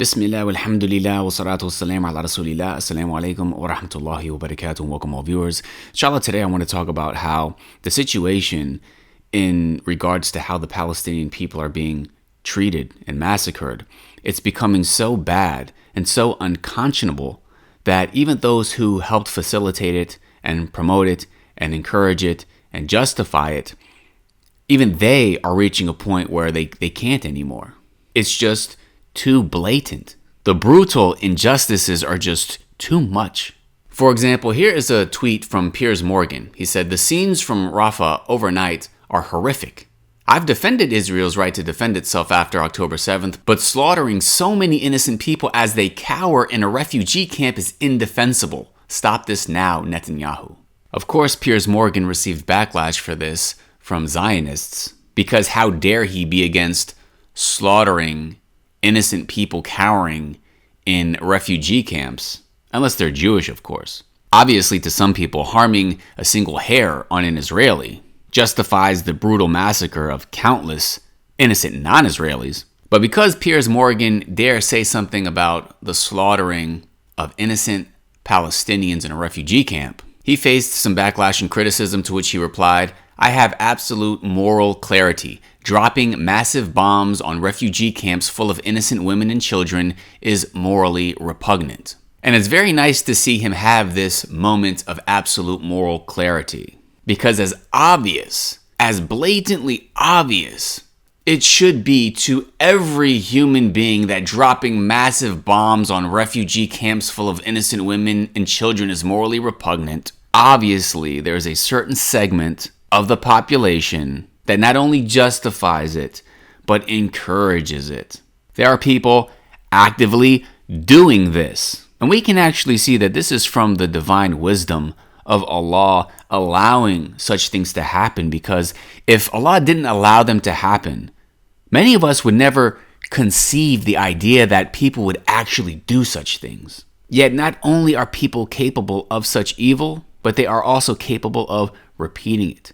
Bismillah, walhamdulillah, wa salatu wassalam ala rasulillah. Assalamu alaikum wa rahmatullahi wa barakatuh. And welcome all viewers. Inshallah, today I want to talk about how the situation in regards to how the Palestinian people are being treated and massacred, it's becoming so bad and so unconscionable that even those who helped facilitate it and promote it and encourage it and justify it, even they are reaching a point where they can't anymore. It's just too blatant. The brutal injustices are just too much. For example, here is a tweet from Piers Morgan. He said, "The scenes from Rafah overnight are horrific. I've defended Israel's right to defend itself after October 7th, but slaughtering so many innocent people as they cower in a refugee camp is indefensible. Stop this now, Netanyahu." Of course, Piers Morgan received backlash for this from Zionists, because how dare he be against slaughtering innocent people cowering in refugee camps, unless they're Jewish, of course. Obviously, to some people, harming a single hair on an Israeli justifies the brutal massacre of countless innocent non-Israelis. But because Piers Morgan dare say something about the slaughtering of innocent Palestinians in a refugee camp, he faced some backlash and criticism, to which he replied, "I have absolute moral clarity. Dropping massive bombs on refugee camps full of innocent women and children is morally repugnant." And it's very nice to see him have this moment of absolute moral clarity, because as obvious, as blatantly obvious, it should be to every human being that dropping massive bombs on refugee camps full of innocent women and children is morally repugnant. Obviously, there's a certain segment of the population that not only justifies it, but encourages it. There are people actively doing this. And we can actually see that this is from the divine wisdom of Allah allowing such things to happen, because if Allah didn't allow them to happen, many of us would never conceive the idea that people would actually do such things. Yet not only are people capable of such evil, but they are also capable of repeating it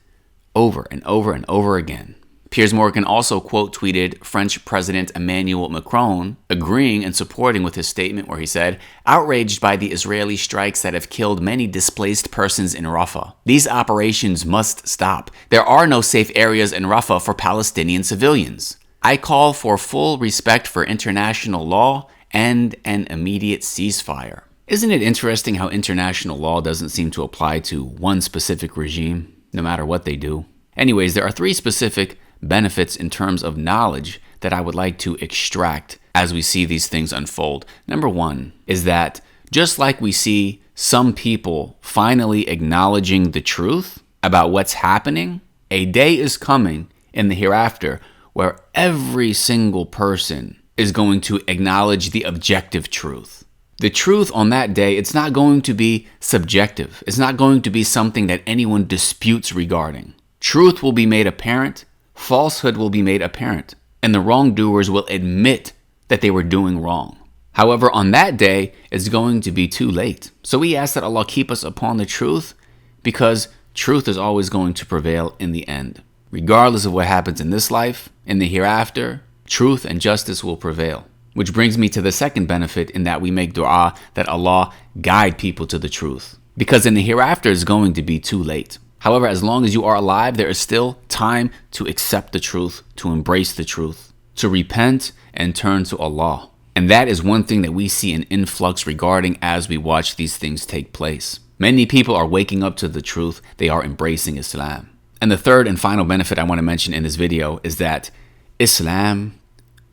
over and over and over again. Piers Morgan also quote tweeted French President Emmanuel Macron agreeing and supporting with his statement where he said, "Outraged by the Israeli strikes that have killed many displaced persons in Rafah. These operations must stop. There are no safe areas in Rafah for Palestinian civilians. I call for full respect for international law and an immediate ceasefire." Isn't it interesting how international law doesn't seem to apply to one specific regime, no matter what they do? Anyways, there are three specific benefits in terms of knowledge that I would like to extract as we see these things unfold. Number one is that just like we see some people finally acknowledging the truth about what's happening, a day is coming in the hereafter where every single person is going to acknowledge the objective truth. The truth on that day, it's not going to be subjective. It's not going to be something that anyone disputes regarding. Truth will be made apparent, falsehood will be made apparent, and the wrongdoers will admit that they were doing wrong. However, on that day, it's going to be too late. So we ask that Allah keep us upon the truth, because truth is always going to prevail in the end. Regardless of what happens in this life, in the hereafter, truth and justice will prevail. Which brings me to the second benefit, in that we make dua that Allah guide people to the truth. Because in the hereafter, it's going to be too late. However, as long as you are alive, there is still time to accept the truth, to embrace the truth, to repent and turn to Allah. And that is one thing that we see an influx regarding as we watch these things take place. Many people are waking up to the truth. They are embracing Islam. And the third and final benefit I want to mention in this video is that Islam,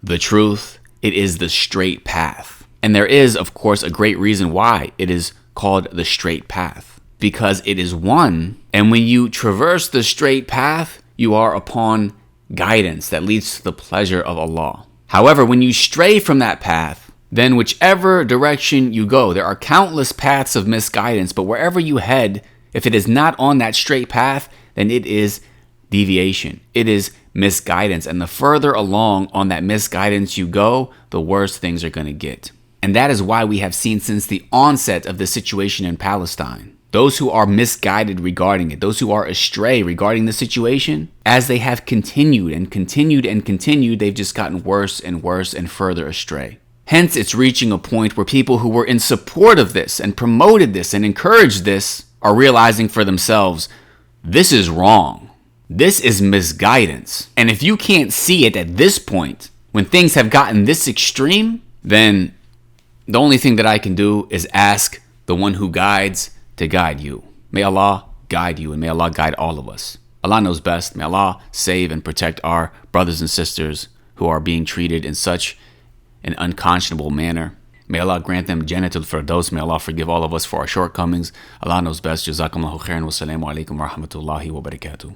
the truth, it is the straight path. And there is, of course, a great reason why it is called the straight path. Because it is one, and when you traverse the straight path, you are upon guidance that leads to the pleasure of Allah. However, when you stray from that path, then whichever direction you go, there are countless paths of misguidance, but wherever you head, if it is not on that straight path, then it is deviation. It is misguidance. And the further along on that misguidance you go, the worse things are going to get. And that is why we have seen since the onset of the situation in Palestine, those who are misguided regarding it, those who are astray regarding the situation, as they have continued and continued and continued, they've just gotten worse and worse and further astray. Hence, it's reaching a point where people who were in support of this and promoted this and encouraged this are realizing for themselves, this is wrong. This is misguidance. And if you can't see it at this point, when things have gotten this extreme, then the only thing that I can do is ask the one who guides to guide you. May Allah guide you, and may Allah guide all of us. Allah knows best. May Allah save and protect our brothers and sisters who are being treated in such an unconscionable manner. May Allah grant them Jannatul Firdaus. May Allah forgive all of us for our shortcomings. Allah knows best. JazakumAllahukhairan. Wassalamu alaikum wa rahmatullahi wa barakatuh.